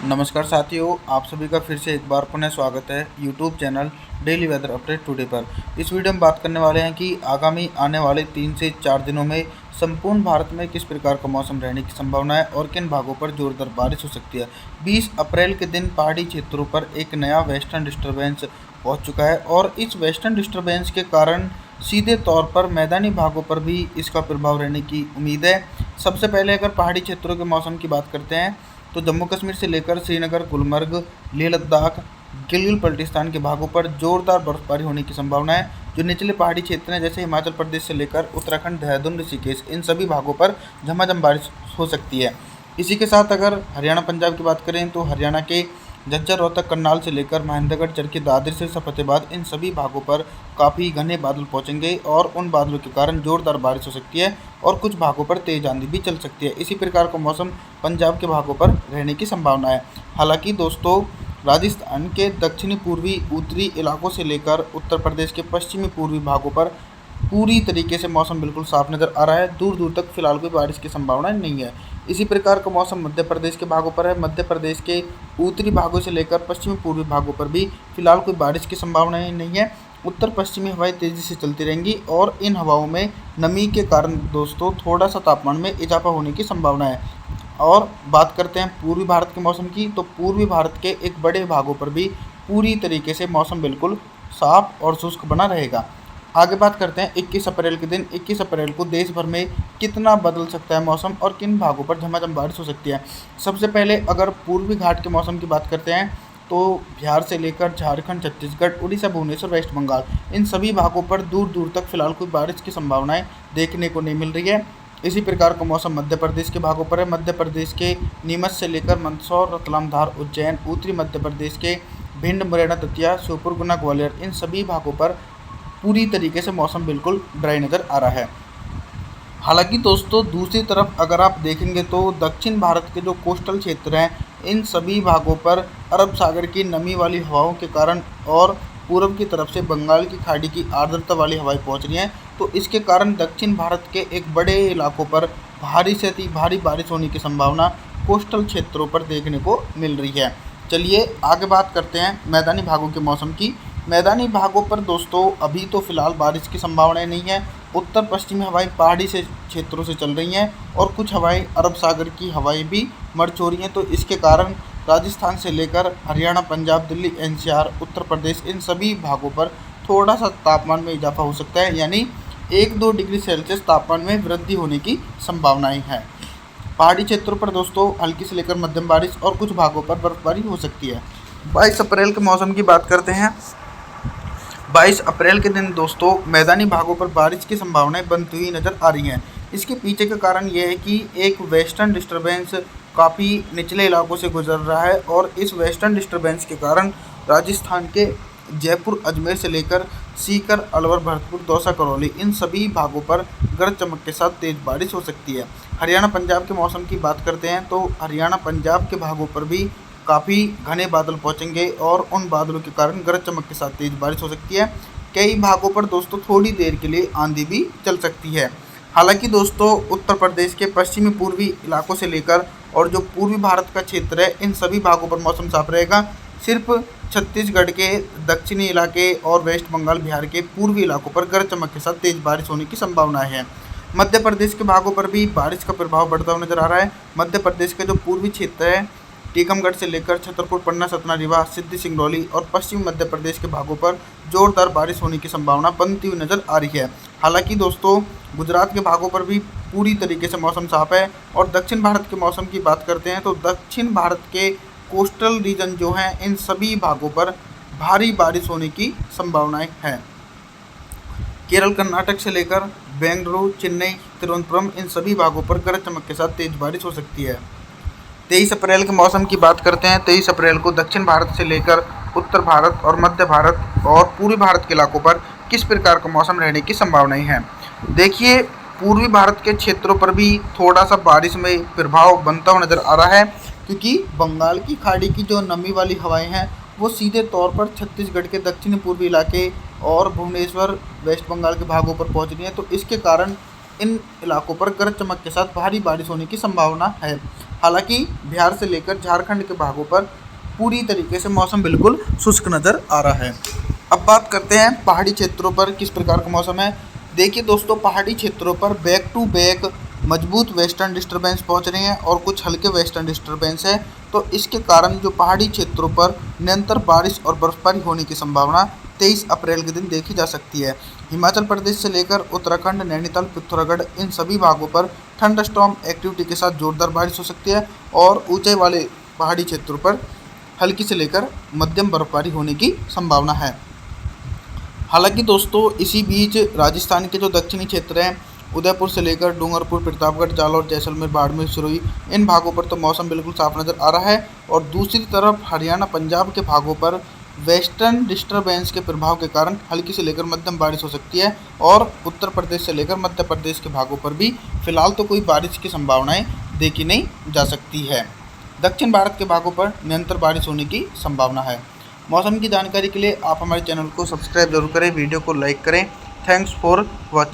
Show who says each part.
Speaker 1: नमस्कार साथियों, आप सभी का फिर से एक बार पुनः स्वागत है YouTube channel daily weather update today पर। इस वीडियो में बात करने वाले हैं कि आगामी आने वाले 3 से 4 दिनों में संपूर्ण भारत में किस प्रकार का मौसम रहने की संभावना है और किन भागों पर जोरदार बारिश हो सकती है। 20 अप्रैल के दिन पहाड़ी क्षेत्रों पर एक नया वेस्टर्न डिस्टर्बेंस पहुँच चुका है और इस वेस्टर्न डिस्टर्बेंस के कारण सीधे तौर पर मैदानी भागों पर भी इसका प्रभाव रहने की उम्मीद है। सबसे पहले अगर पहाड़ी क्षेत्रों के मौसम की बात करते हैं तो जम्मू कश्मीर से लेकर श्रीनगर, गुलमर्ग, लेह लद्दाख, गिलगित बल्टिस्तान के भागों पर जोरदार बर्फबारी होने की संभावना है। जो निचले पहाड़ी क्षेत्र हैं जैसे हिमाचल प्रदेश से लेकर उत्तराखंड, देहरादून, ऋषिकेश, इन सभी भागों पर झमाझम बारिश हो सकती है। इसी के साथ अगर हरियाणा पंजाब की बात करें तो हरियाणा के झज्जर, रोहतक, करनाल से लेकर महेंद्रगढ़, चरखी दादरी से फतेहाबाद, इन सभी भागों पर काफ़ी घने बादल पहुंचेंगे और उन बादलों के कारण जोरदार बारिश हो सकती है और कुछ भागों पर तेज आंधी भी चल सकती है। इसी प्रकार का मौसम पंजाब के भागों पर रहने की संभावना है। हालांकि दोस्तों, राजस्थान के दक्षिणी पूर्वी उत्तरी इलाकों से लेकर उत्तर प्रदेश के पश्चिमी पूर्वी भागों पर पूरी तरीके से मौसम बिल्कुल साफ नज़र आ रहा है। दूर दूर तक फिलहाल कोई बारिश की संभावना नहीं है। इसी प्रकार का मौसम मध्य प्रदेश के भागों पर है। मध्य प्रदेश के उत्तरी भागों से लेकर पश्चिमी पूर्वी भागों पर भी फिलहाल कोई बारिश की संभावना नहीं है। उत्तर पश्चिमी हवाएं तेज़ी से चलती रहेंगी और इन हवाओं में नमी के कारण दोस्तों थोड़ा सा तापमान में इजाफा होने की संभावना है। और बात करते हैं पूर्वी भारत के मौसम की, तो पूर्वी भारत के एक बड़े भागों पर भी पूरी तरीके से मौसम बिल्कुल साफ और शुष्क बना रहेगा। आगे बात करते हैं 21 अप्रैल के दिन। 21 अप्रैल को देश भर में कितना बदल सकता है मौसम और किन भागों पर झमाझम बारिश हो सकती है। सबसे पहले अगर पूर्वी घाट के मौसम की बात करते हैं तो बिहार से लेकर झारखंड, छत्तीसगढ़, उड़ीसा, भुवनेश्वर, वेस्ट बंगाल, इन सभी भागों पर दूर दूर तक फिलहाल कोई बारिश की संभावनाएं देखने को नहीं मिल रही है। इसी प्रकार का मौसम मध्य प्रदेश के भागों पर है। मध्य प्रदेश के नीमच से लेकर मंदसौर, रतलाम, धार, उज्जैन, उत्तरी मध्य प्रदेश के भिंड, मुरैना, दतिया, श्योपुर, गुना, ग्वालियर, इन सभी भागों पर पूरी तरीके से मौसम बिल्कुल ड्राई नज़र आ रहा है। हालांकि दोस्तों, दूसरी तरफ अगर आप देखेंगे तो दक्षिण भारत के जो कोस्टल क्षेत्र हैं इन सभी भागों पर अरब सागर की नमी वाली हवाओं के कारण और पूर्व की तरफ से बंगाल की खाड़ी की आर्द्रता वाली हवाएं पहुंच रही हैं, तो इसके कारण दक्षिण भारत के एक बड़े इलाकों पर भारी से अति भारी बारिश होने की संभावना कोस्टल क्षेत्रों पर देखने को मिल रही है। चलिए आगे बात करते हैं मैदानी भागों के मौसम की। मैदानी भागों पर दोस्तों अभी तो फिलहाल बारिश की संभावनाएं नहीं है। उत्तर पश्चिमी हवाएं पहाड़ी से क्षेत्रों से चल रही हैं और कुछ हवाएं अरब सागर की हवाएं भी मर्ज हो रही हैं, तो इसके कारण राजस्थान से लेकर हरियाणा, पंजाब, दिल्ली, एनसीआर, उत्तर प्रदेश, इन सभी भागों पर थोड़ा सा तापमान में इजाफा हो सकता है, यानी 1-2 डिग्री सेल्सियस तापमान में वृद्धि होने की संभावनाएं हैं। पहाड़ी क्षेत्रों पर दोस्तों हल्की से लेकर मध्यम बारिश और कुछ भागों पर बर्फबारी हो सकती है। 22 अप्रैल के मौसम की बात करते हैं। 22 अप्रैल के दिन दोस्तों मैदानी भागों पर बारिश की संभावनाएं बनती हुई नज़र आ रही हैं। इसके पीछे का कारण यह है कि एक वेस्टर्न डिस्टर्बेंस काफ़ी निचले इलाकों से गुजर रहा है और इस वेस्टर्न डिस्टर्बेंस के कारण राजस्थान के जयपुर, अजमेर से लेकर सीकर, अलवर, भरतपुर, दौसा, करौली, इन सभी भागों पर गरज चमक के साथ तेज़ बारिश हो सकती है। हरियाणा पंजाब के मौसम की बात करते हैं तो हरियाणा पंजाब के भागों पर भी काफ़ी घने बादल पहुंचेंगे और उन बादलों के कारण गरज चमक के साथ तेज़ बारिश हो सकती है। कई भागों पर दोस्तों थोड़ी देर के लिए आंधी भी चल सकती है। हालांकि दोस्तों उत्तर प्रदेश के पश्चिमी पूर्वी इलाकों से लेकर और जो पूर्वी भारत का क्षेत्र है इन सभी भागों पर मौसम साफ रहेगा। सिर्फ छत्तीसगढ़ के दक्षिणी इलाके और वेस्ट बंगाल, बिहार के पूर्वी इलाकों पर गरज चमक के साथ तेज़ बारिश होने की संभावना है। मध्य प्रदेश के भागों पर भी बारिश का प्रभाव बढ़ता हुआ नजर आ रहा है। मध्य प्रदेश का जो पूर्वी क्षेत्र है टीकमगढ़ से लेकर छतरपुर, पन्ना, सतना, रीवा, सिद्धि, सिंगरौली और पश्चिमी मध्य प्रदेश के भागों पर जोरदार बारिश होने की संभावना बनती हुई नजर आ रही है। हालांकि दोस्तों गुजरात के भागों पर भी पूरी तरीके से मौसम साफ है। और दक्षिण भारत के मौसम की बात करते हैं तो दक्षिण भारत के कोस्टल रीजन जो हैं इन सभी भागों पर भारी बारिश होने की संभावनाएं हैं। केरल, कर्नाटक से लेकर बेंगलुरु, चेन्नई, तिरुवनंतपुरम, इन सभी भागों पर गरज चमक के साथ तेज बारिश हो सकती है। 23 अप्रैल के मौसम की बात करते हैं। 23 अप्रैल को दक्षिण भारत से लेकर उत्तर भारत और मध्य भारत और पूर्वी भारत के इलाकों पर किस प्रकार का मौसम रहने की संभावनाएं हैं। देखिए, पूर्वी भारत के क्षेत्रों पर भी थोड़ा सा बारिश में प्रभाव बनता हुआ नज़र आ रहा है, क्योंकि बंगाल की खाड़ी की जो नमी वाली हवाएं हैं वो सीधे तौर पर छत्तीसगढ़ के दक्षिणी पूर्वी इलाके और भुवनेश्वर, वेस्ट बंगाल के भागों पर पहुंच रही हैं, तो इसके कारण इन इलाकों पर गरज चमक के साथ भारी बारिश होने की संभावना है। हालांकि बिहार से लेकर झारखंड के भागों पर पूरी तरीके से मौसम बिल्कुल शुष्क नज़र आ रहा है। अब बात करते हैं पहाड़ी क्षेत्रों पर किस प्रकार का मौसम है। देखिए दोस्तों, पहाड़ी क्षेत्रों पर बैक टू बैक मजबूत वेस्टर्न डिस्टर्बेंस पहुंच रहे हैं और कुछ हल्के वेस्टर्न डिस्टर्बेंस है। तो इसके कारण जो पहाड़ी क्षेत्रों पर निरंतर बारिश और बर्फबारी होने की संभावना 23 अप्रैल के दिन देखी जा सकती है। हिमाचल प्रदेश से लेकर उत्तराखंड, नैनीताल, पिथौरागढ़ इन सभी भागों पर थंडर स्टॉर्म एक्टिविटी के साथ जोरदार बारिश हो सकती है और ऊंचाई वाले पहाड़ी क्षेत्रों पर हल्की से लेकर मध्यम बर्फबारी होने की संभावना है। हालांकि दोस्तों, इसी बीच राजस्थान के जो दक्षिणी क्षेत्र हैं, उदयपुर से लेकर डूंगरपुर, प्रतापगढ़, जालौर, जैसलमेर, बाड़मेर, सिरोही इन भागों पर तो मौसम बिल्कुल साफ नज़र आ रहा है। और दूसरी तरफ हरियाणा, पंजाब के भागों पर वेस्टर्न डिस्टर्बेंस के प्रभाव के कारण हल्की से लेकर मध्यम बारिश हो सकती है और उत्तर प्रदेश से लेकर मध्य प्रदेश के भागों पर भी फिलहाल तो कोई बारिश की संभावनाएं देखी नहीं जा सकती है। दक्षिण भारत के भागों पर निरंतर बारिश होने की संभावना है। मौसम की जानकारी के लिए आप हमारे चैनल को सब्सक्राइब जरूर करें, वीडियो को लाइक करें। Thanks for watching.